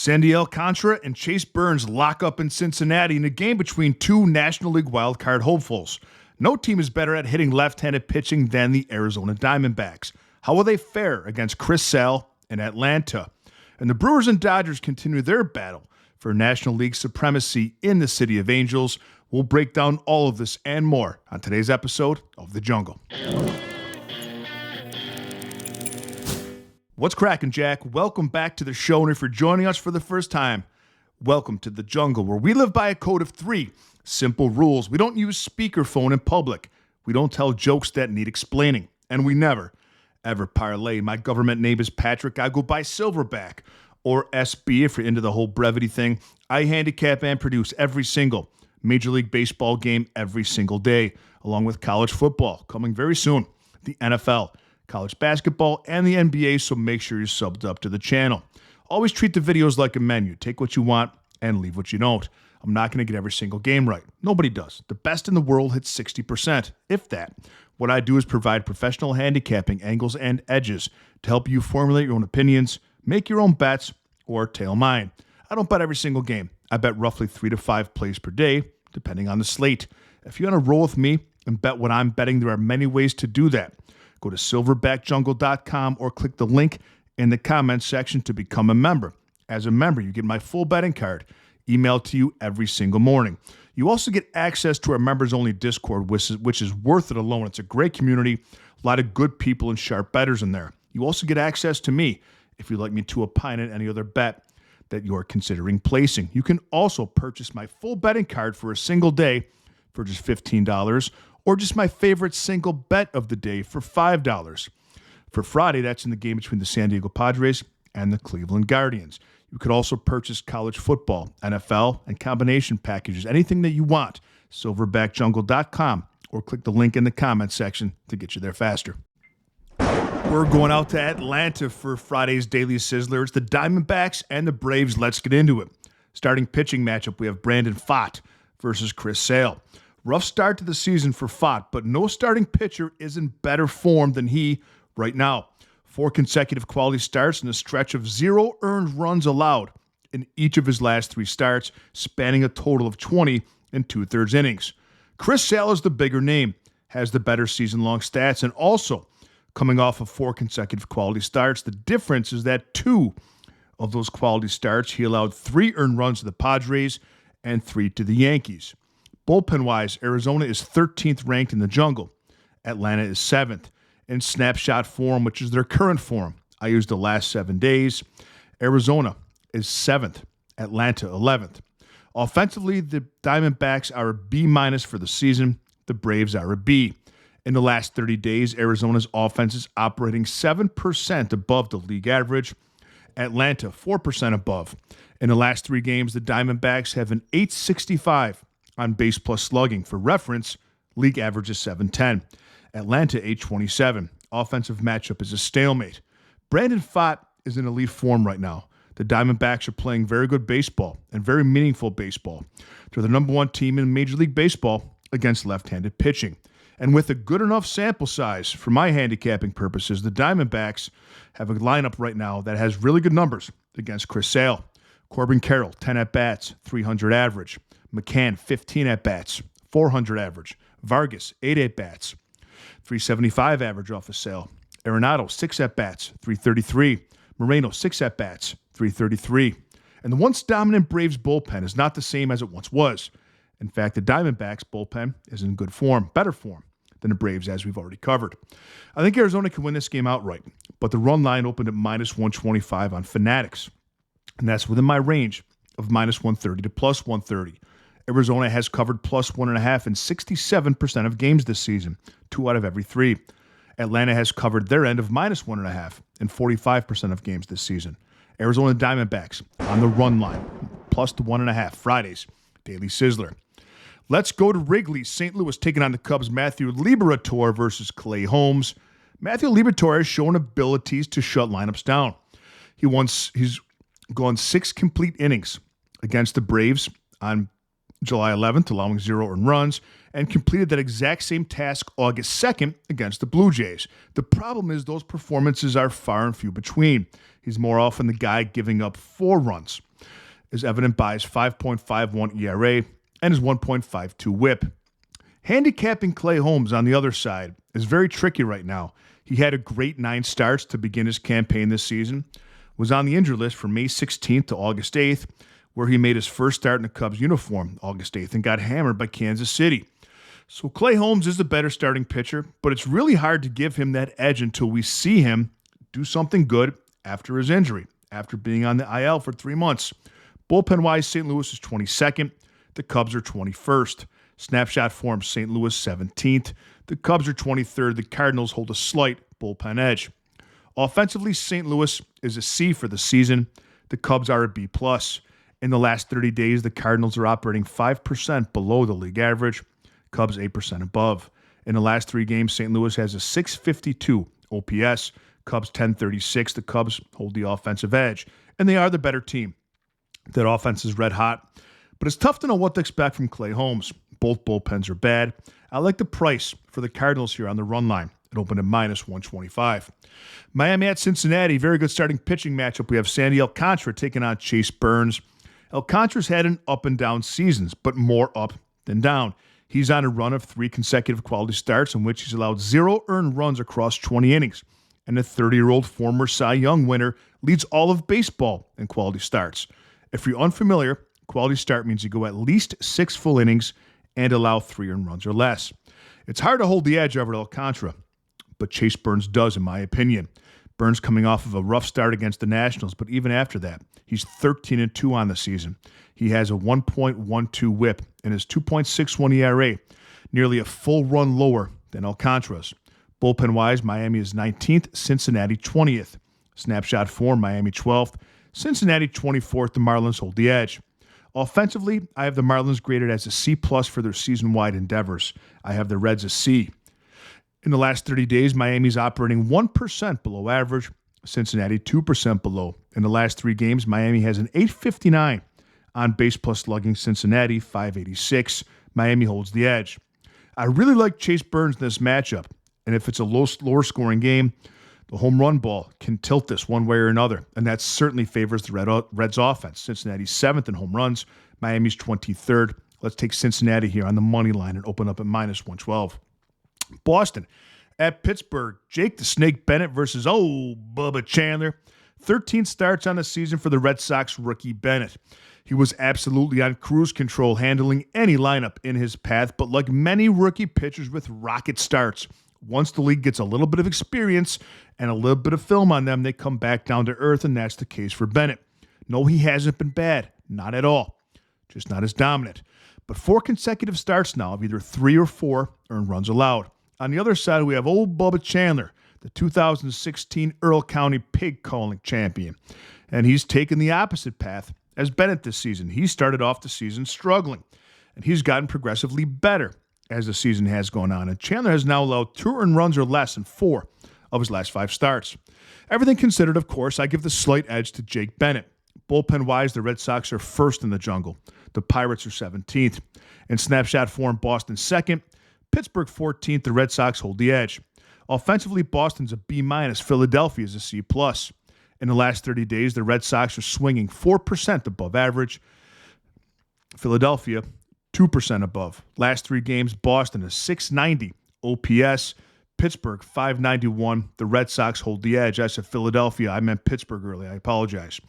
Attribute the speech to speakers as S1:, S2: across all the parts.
S1: Sandy Alcantara and Chase Burns lock up in Cincinnati in a game between two National League wildcard hopefuls. No team is better at hitting left-handed pitching than the Arizona Diamondbacks. How will they fare against Chris Sale in Atlanta? And the Brewers and Dodgers continue their battle for National League supremacy in the City of Angels. We'll break down all of this and more on today's episode of The Jungle. What's cracking, Jack? Welcome back to the show, and if you're joining us for the first time, welcome to The Jungle, where we live by a code of 3 simple rules. We don't use speakerphone in public. We don't tell jokes that need explaining, and we never, ever parlay. My government name is Patrick. I go by Silverback, or SB if you're into the whole brevity thing. I handicap and produce every single Major League Baseball game every single day, along with college football coming very soon, the NFL, college basketball, and the NBA, so make sure you're subbed up to the channel. Always treat the videos like a menu. Take what you want and leave what you don't. I'm not going to get every single game right. Nobody does. The best in the world hits 60%, if that. What I do is provide professional handicapping angles and edges to help you formulate your own opinions, make your own bets, or tail mine. I don't bet every single game. I bet roughly 3 to 5 plays per day, depending on the slate. If you want to roll with me and bet what I'm betting, there are many ways to do that. Go to silverbackjungle.com or click the link in the comments section to become a member. As a member, you get my full betting card emailed to you every single morning. You also get access to our members-only Discord, which is worth it alone. It's a great community, a lot of good people and sharp bettors in there. You also get access to me if you'd like me to opine on any other bet that you're considering placing. You can also purchase my full betting card for a single day for just $15, or just my favorite single bet of the day for $5. For Friday, that's in the game between the San Diego Padres and the Cleveland Guardians. You could also purchase college football, NFL, and combination packages, anything that you want. Silverbackjungle.com, or click the link in the comments section to get you there faster. We're going out to Atlanta for Friday's Daily Sizzler. It's the Diamondbacks and the Braves. Let's get into it. Starting pitching matchup, we have Brandon Pfaadt versus Chris Sale. Rough start to the season for Pfaadt, but no starting pitcher is in better form than he right now. 4 consecutive quality starts and a stretch of 0 earned runs allowed in each of his last 3 starts, spanning a total of 20 2/3 innings. Chris Sale is the bigger name, has the better season-long stats, and also coming off of 4 consecutive quality starts. The difference is that 2 of those quality starts, he allowed 3 earned runs to the Padres and 3 to the Yankees. Bullpen-wise, Arizona is 13th ranked in the jungle. Atlanta is 7th. In snapshot form, which is their current form, I used the last 7 days. Arizona is 7th. Atlanta, 11th. Offensively, the Diamondbacks are a B- for the season. The Braves are a B. In the last 30 days, Arizona's offense is operating 7% above the league average. Atlanta, 4% above. In the last 3 games, the Diamondbacks have an .865 on base plus slugging. For reference, league average is .710. Atlanta, .827. Offensive matchup is a stalemate. Brandon Pfaadt is in elite form right now. The Diamondbacks are playing very good baseball and very meaningful baseball. They're the number 1 team in Major League Baseball against left-handed pitching. And with a good enough sample size for my handicapping purposes, the Diamondbacks have a lineup right now that has really good numbers against Chris Sale. Corbin Carroll, 10 at-bats, 300 average. McCann, 15 at-bats, 400 average. Vargas, 8 at-bats, 375 average off of Sale. Arenado, 6 at-bats, 333. Moreno, 6 at-bats, 333. And the once dominant Braves bullpen is not the same as it once was. In fact, the Diamondbacks bullpen is in good form, better form than the Braves, as we've already covered. I think Arizona can win this game outright, but the run line opened at -125 on Fanatics, and that's within my range of -130 to +130. Arizona has covered +1.5 in 67% of games this season, 2 out of every 3. Atlanta has covered their end of -1.5 in 45% of games this season. Arizona Diamondbacks on the run line, +1.5, Fridays, Daily Sizzler. Let's go to Wrigley. St. Louis taking on the Cubs' Matthew Liberatore versus Clay Holmes. Matthew Liberatore has shown abilities to shut lineups down. He's gone 6 complete innings against the Braves on July 11th, allowing 0 earned runs, and completed that exact same task August 2nd against the Blue Jays. The problem is those performances are far and few between. He's more often the guy giving up 4 runs, as evident by his 5.51 ERA and his 1.52 whip. Handicapping Clay Holmes on the other side is very tricky right now. He had a great 9 starts to begin his campaign this season, was on the injured list from May 16th to August 8th, where he made his first start in the Cubs uniform August 8th and got hammered by Kansas City. So Clay Holmes is the better starting pitcher, but it's really hard to give him that edge until we see him do something good after his injury, after being on the IL for 3 months. Bullpen-wise, St. Louis is 22nd. The Cubs are 21st. Snapshot form, St. Louis 17th. The Cubs are 23rd. The Cardinals hold a slight bullpen edge. Offensively, St. Louis is a C for the season. The Cubs are a B+. In the last 30 days, the Cardinals are operating 5% below the league average. Cubs 8% above. In the last 3 games, St. Louis has a 652 OPS. Cubs 1036. The Cubs hold the offensive edge, and they are the better team. That offense is red hot, but it's tough to know what to expect from Clay Holmes. Both bullpens are bad. I like the price for the Cardinals here on the run line. It opened at -125. Miami at Cincinnati, very good starting pitching matchup. We have Sandy Alcantara taking on Chase Burns. Alcantara's had an up and down seasons, but more up than down. He's on a run of 3 consecutive quality starts in which he's allowed 0 earned runs across 20 innings. And the 30-year-old former Cy Young winner leads all of baseball in quality starts. If you're unfamiliar, quality start means you go at least 6 full innings and allow 3 earned runs or less. It's hard to hold the edge over Alcantara, but Chase Burns does, in my opinion. Burns coming off of a rough start against the Nationals, but even after that, he's 13-2 on the season. He has a 1.12 whip and his 2.61 ERA, nearly a full run lower than Alcantara's. Bullpen-wise, Miami is 19th, Cincinnati 20th. Snapshot form, Miami 12th, Cincinnati 24th. The Marlins hold the edge. Offensively, I have the Marlins graded as a C+ for their season-wide endeavors. I have the Reds a C. In the last 30 days, Miami's operating 1% below average, Cincinnati 2% below. In the last 3 games, Miami has an 859 on base plus slugging, Cincinnati 586. Miami holds the edge. I really like Chase Burns in this matchup, and if it's a lower scoring game, the home run ball can tilt this one way or another, and that certainly favors the Reds offense. Cincinnati's 7th in home runs, Miami's 23rd. Let's take Cincinnati here on the money line and open up at -112. Boston at Pittsburgh, Jake the Snake Bennett versus Bubba Chandler. 13 starts on the season for the Red Sox rookie Bennett. He was absolutely on cruise control, handling any lineup in his path, but like many rookie pitchers with rocket starts, once the league gets a little bit of experience and a little bit of film on them, they come back down to earth, and that's the case for Bennett. No, he hasn't been bad. Not at all. Just not as dominant. But 4 consecutive starts now of either 3 or 4 earned runs allowed. On the other side, we have old Bubba Chandler, the 2016 Earl County pig calling champion. And he's taken the opposite path as Bennett this season. He started off the season struggling, and he's gotten progressively better as the season has gone on. And Chandler has now allowed 2 earned runs or less in 4 of his last 5 starts. Everything considered, of course, I give the slight edge to Jake Bennett. Bullpen-wise, the Red Sox are 1st in the jungle. The Pirates are 17th. In snapshot form, Boston 2nd. Pittsburgh 14th. The Red Sox hold the edge. Offensively, Boston's a B-. Philadelphia is a C+. In the last 30 days, the Red Sox are swinging 4% above average. Philadelphia, 2% above. Last 3 games, Boston is 690 OPS. Pittsburgh, 591. The Red Sox hold the edge. I said Philadelphia. I meant Pittsburgh earlier. I apologize.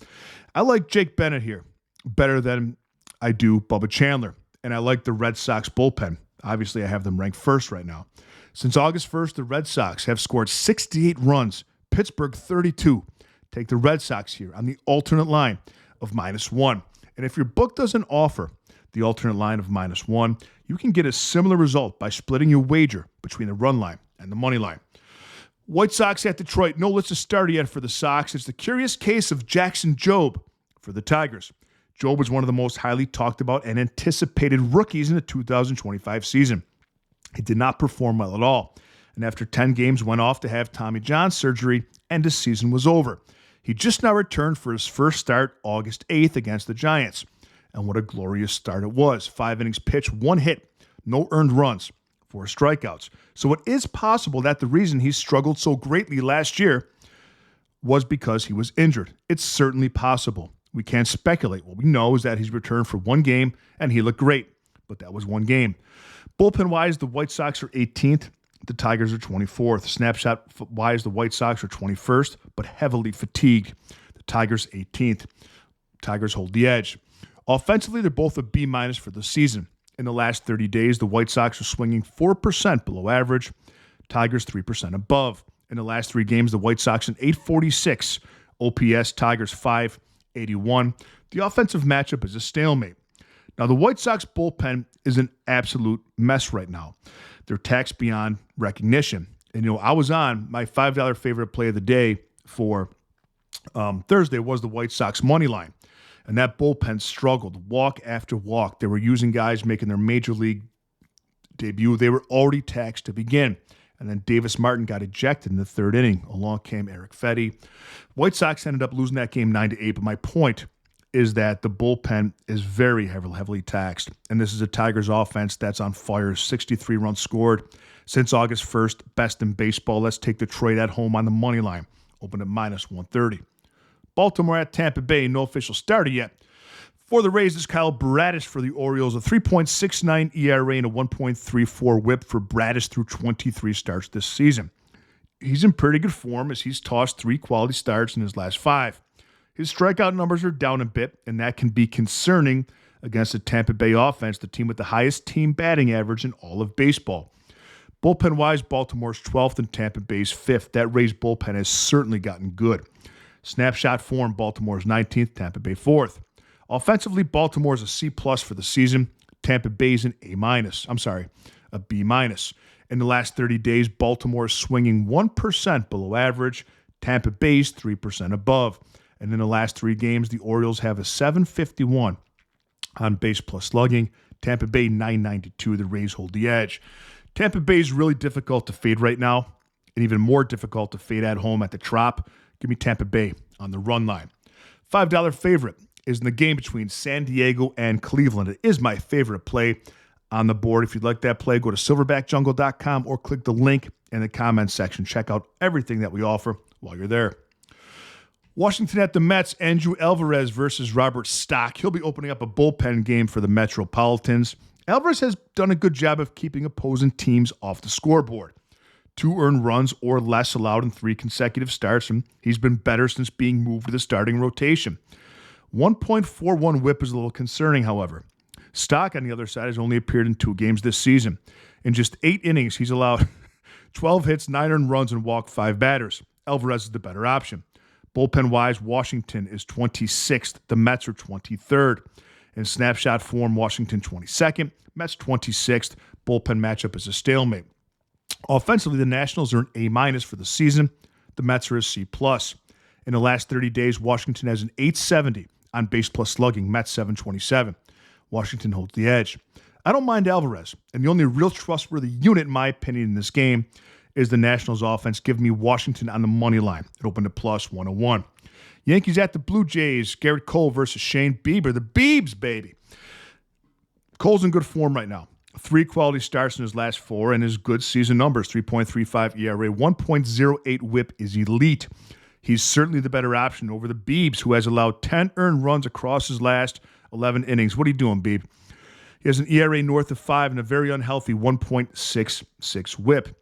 S1: I like Jake Bennett here better than I do Bubba Chandler. And I like the Red Sox bullpen. Obviously, I have them ranked 1st right now. Since August 1st, the Red Sox have scored 68 runs. Pittsburgh, 32. Take the Red Sox here on the alternate line of -1. And if your book doesn't offer the alternate line of -1, you can get a similar result by splitting your wager between the run line and the money line. White Sox at Detroit. No list of starter yet for the Sox. It's the curious case of Jackson Jobe for the Tigers. Jobe was one of the most highly talked about and anticipated rookies in the 2025 season. He did not perform well at all, and after 10 games went off to have Tommy John surgery, and his season was over. He just now returned for his first start August 8th against the Giants. And what a glorious start it was. 5 innings pitched, 1 hit, no earned runs, 4 strikeouts. So it is possible that the reason he struggled so greatly last year was because he was injured. It's certainly possible. We can't speculate. What we know is that he's returned for 1 game, and he looked great. But that was 1 game. Bullpen-wise, the White Sox are 18th. The Tigers are 24th. Snapshot-wise, the White Sox are 21st, but heavily fatigued. The Tigers 18th. Tigers hold the edge. Offensively, they're both a B- for the season. In the last 30 days, the White Sox are swinging 4% below average. Tigers 3% above. In the last 3 games, the White Sox an 846. OPS, Tigers 581. The offensive matchup is a stalemate. Now, the White Sox bullpen is an absolute mess right now. They're taxed beyond recognition. And, I was on my $5 favorite play of the day for Thursday was the White Sox money line. And that bullpen struggled walk after walk. They were using guys making their major league debut. They were already taxed to begin. And then Davis Martin got ejected in the 3rd inning. Along came Eric Fetty. White Sox ended up losing that game 9-8. But my point is that the bullpen is very heavily taxed. And this is a Tigers offense that's on fire. 63 runs scored since August 1st. Best in baseball. Let's take Detroit at home on the money line. Open at -130. Baltimore at Tampa Bay. No official starter yet. For the Rays, is Kyle Bradish for the Orioles. A 3.69 ERA and a 1.34 whip for Bradish through 23 starts this season. He's in pretty good form as he's tossed 3 quality starts in his last 5. His strikeout numbers are down a bit, and that can be concerning against the Tampa Bay offense, the team with the highest team batting average in all of baseball. Bullpen-wise, Baltimore's 12th and Tampa Bay's 5th. That Rays bullpen has certainly gotten good. Snapshot form, Baltimore's 19th, Tampa Bay 4th. Offensively, Baltimore's a C+ for the season. Tampa Bay's an a B-. In the last 30 days, Baltimore is swinging 1% below average. Tampa Bay's 3% above. And in the last 3 games, the Orioles have a 751 on base plus slugging. Tampa Bay 992. The Rays hold the edge. Tampa Bay is really difficult to fade right now, and even more difficult to fade at home at the Trop. Give me Tampa Bay on the run line. $5 favorite is in the game between San Diego and Cleveland. It is my favorite play on the board. If you'd like that play, go to silverbackjungle.com or click the link in the comments section. Check out everything that we offer while you're there. Washington at the Mets, Andrew Alvarez versus Robert Stock. He'll be opening up a bullpen game for the Metropolitans. Alvarez has done a good job of keeping opposing teams off the scoreboard. 2 earned runs or less allowed in 3 consecutive starts, and he's been better since being moved to the starting rotation. 1.41 whip is a little concerning, however. Stock, on the other side, has only appeared in 2 games this season. In just 8 innings, he's allowed 12 hits, 9 earned runs, and walked 5 batters. Alvarez is the better option. Bullpen-wise, Washington is 26th. The Mets are 23rd. In snapshot form, Washington 22nd. Mets 26th. Bullpen matchup is a stalemate. Offensively, the Nationals are an A- for the season. The Mets are a C+. In the last 30 days, Washington has an 870 on base plus slugging. Mets 727. Washington holds the edge. I don't mind Alvarez, and the only real trustworthy unit, in my opinion, in this game is the Nationals offense. Give me Washington on the money line. It opened at +101. Yankees at the Blue Jays. Garrett Cole versus Shane Bieber. The Biebs, baby. Cole's in good form right now. 3 quality starts in his last 4, and his good season numbers. 3.35 ERA, 1.08 whip is elite. He's certainly the better option over the Biebs, who has allowed 10 earned runs across his last 11 innings. What are you doing, Bieb? He has an ERA north of 5 and a very unhealthy 1.66 whip.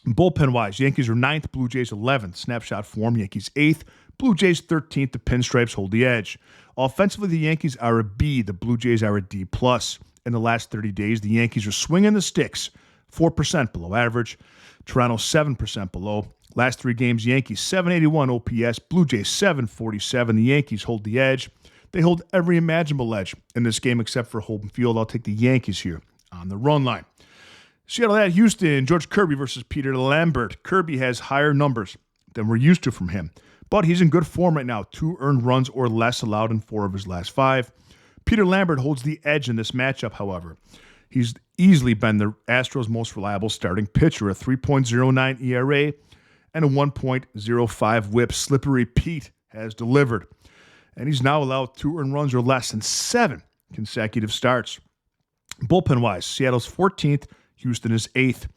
S1: Bullpen-wise, Yankees are 9th, Blue Jays 11th. Snapshot form, Yankees 8th, Blue Jays 13th. The Pinstripes hold the edge. Offensively, the Yankees are a B. The Blue Jays are a D+. In the last 30 days, the Yankees are swinging the sticks, 4% below average. Toronto 7% below. Last 3 games, Yankees 781 OPS, Blue Jays 747. The Yankees hold the edge. They hold every imaginable edge in this game except for home field. I'll take the Yankees here on the run line. Seattle at Houston, George Kirby versus Peter Lambert. Kirby has higher numbers than we're used to from him, but he's in good form right now. 2 earned runs or less allowed in 4 of his last 5. Peter Lambert holds the edge in this matchup, however. He's easily been the Astros' most reliable starting pitcher, a 3.09 ERA and a 1.05 whip. Slippery Pete has delivered. and he's now allowed 2 earned runs or less in 7 consecutive starts. Bullpen-wise, Seattle's 14th, Houston is 8th.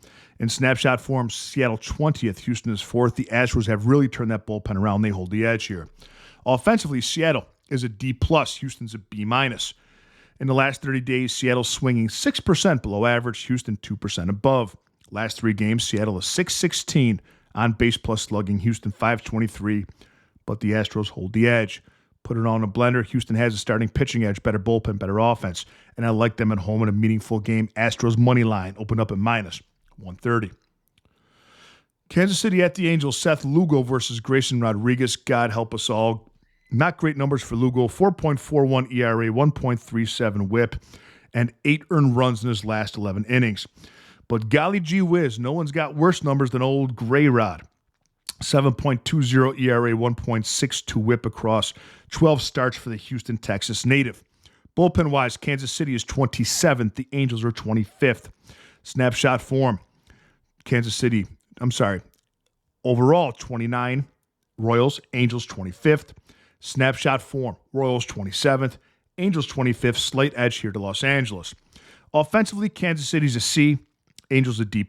S1: In snapshot form, Seattle 20th, Houston is 4th. The Astros have really turned that bullpen around. They hold the edge here. Offensively, Seattle is a D+, Houston's a B-. In the last 30 days, Seattle's swinging 6% below average, Houston 2% above. Last 3 games, Seattle is 616 on base plus slugging, Houston 523, but the Astros hold the edge. Put it on a blender. Houston has a starting pitching edge, better bullpen, better offense, and I like them at home in a meaningful game. Astros money line opened up at -130. Kansas City at the Angels, Seth Lugo versus Grayson Rodriguez. God help us all. Not great numbers for Lugo. 4.41 ERA, 1.37 whip, and 8 earned runs in his last 11 innings. But golly gee whiz, no one's got worse numbers than old Gray Rod. 7.20 ERA, 1.62 whip across 12 starts for the Houston, Texas native. Bullpen-wise, Kansas City is 27th. The Angels are 25th. Snapshot form, overall 29, Royals, Angels 25th. Snapshot form, Royals 27th, Angels 25th, slight edge here to Los Angeles. Offensively, Kansas City's a C, Angels a D+.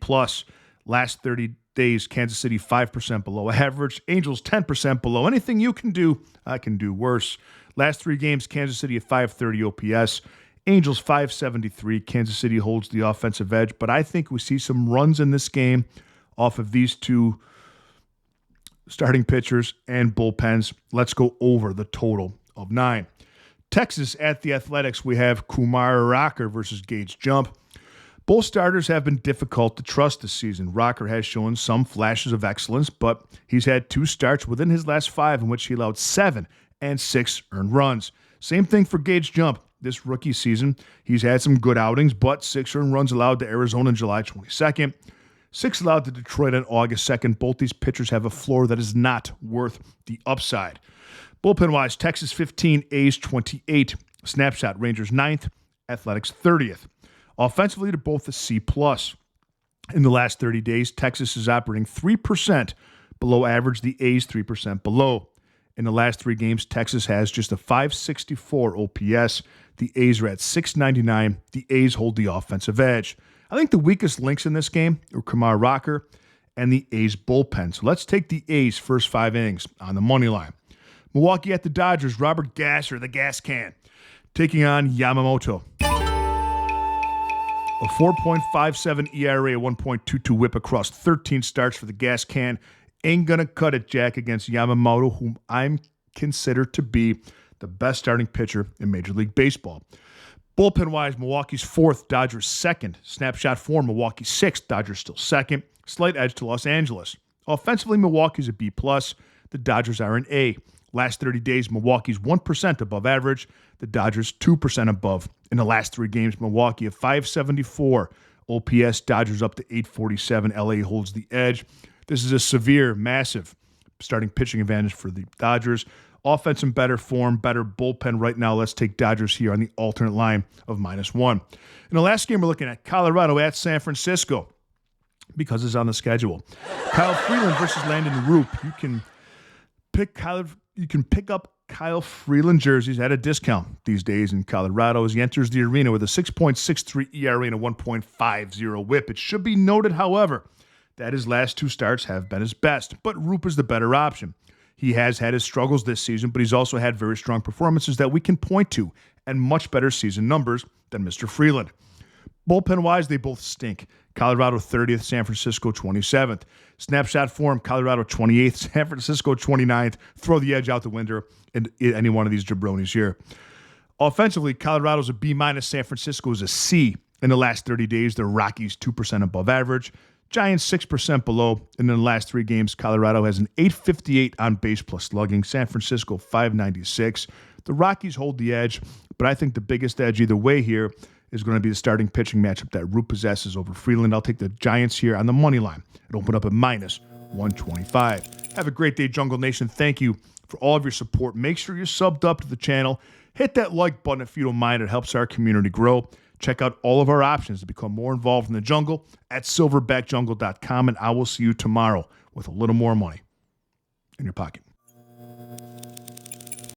S1: Last 30 days, Kansas City 5% below average, Angels 10% below. Anything you can do, I can do worse. Last 3 games, Kansas City at 530 OPS, Angels 573. Kansas City holds the offensive edge, but I think we see some runs in this game off of these 2 starting pitchers and bullpens. Let's go over the total of 9. Texas at the Athletics, we have Kumar Rocker versus Gage Jump. Both starters have been difficult to trust this season. Rocker has shown some flashes of excellence, but he's had 2 starts within his last 5 in which he allowed 7 and 6 earned runs. Same thing for Gage Jump. This rookie season, he's had some good outings, but 6 earned runs allowed to Arizona on July 22nd. 6 allowed to Detroit on August 2nd. Both these pitchers have a floor that is not worth the upside. Bullpen-wise, Texas 15, A's 28. Snapshot, Rangers 9th, Athletics 30th. Offensively, they're both a C+. In the last 30 days, Texas is operating 3% below average, the A's 3% below. In the last 3 games, Texas has just a 564 OPS. The A's are at 699. The A's hold the offensive edge. I think the weakest links in this game are Kumar Rocker and the A's bullpen. So let's take the A's first 5 innings on the money line. Milwaukee at the Dodgers, Robert Gasser, the gas can, taking on Yamamoto. A 4.57 ERA, 1.22 whip across 13 starts for the gas can. Ain't gonna cut it, Jack, against Yamamoto, whom I'm considered to be the best starting pitcher in Major League Baseball. Bullpen-wise, Milwaukee's 4th, Dodgers 2nd. Snapshot form, Milwaukee 6th, Dodgers still 2nd. Slight edge to Los Angeles. Offensively, Milwaukee's a B+. The Dodgers are an A. Last 30 days, Milwaukee's 1% above average. The Dodgers 2% above. In the last 3 games, Milwaukee at 574. OPS, Dodgers up to 847. LA holds the edge. This is a severe, massive starting pitching advantage for the Dodgers. Offense in better form, better bullpen right now. Let's take Dodgers here on the alternate line of -1. In the last game, we're looking at Colorado at San Francisco because it's on the schedule. Kyle Freeland versus Landon Roop. You can pick up Kyle Freeland jerseys at a discount these days in Colorado as he enters the arena with a 6.63 ERA and a 1.50 whip. It should be noted, however, that his last 2 starts have been his best, but Roop is the better option. He has had his struggles this season, but he's also had very strong performances that we can point to and much better season numbers than Mr. Freeland. Bullpen-wise, they both stink. Colorado 30th, San Francisco 27th. Snapshot form, Colorado 28th, San Francisco 29th. Throw the edge out the window in any one of these jabronis here. Offensively, Colorado's a B-, San Francisco is a C. In the last 30 days, the Rockies 2% above average. Giants 6% below. And in the last 3 games, Colorado has an 858 on base plus slugging. San Francisco 596. The Rockies hold the edge, but I think the biggest edge either way here is going to be the starting pitching matchup that Roop possesses over Freeland. I'll take the Giants here on the money line. It opened up at -125. Have a great day, Jungle Nation. Thank you for all of your support. Make sure you're subbed up to the channel. Hit that like button if you don't mind. It helps our community grow. Check out all of our options to become more involved in the jungle at silverbackjungle.com, and I will see you tomorrow with a little more money in your pocket.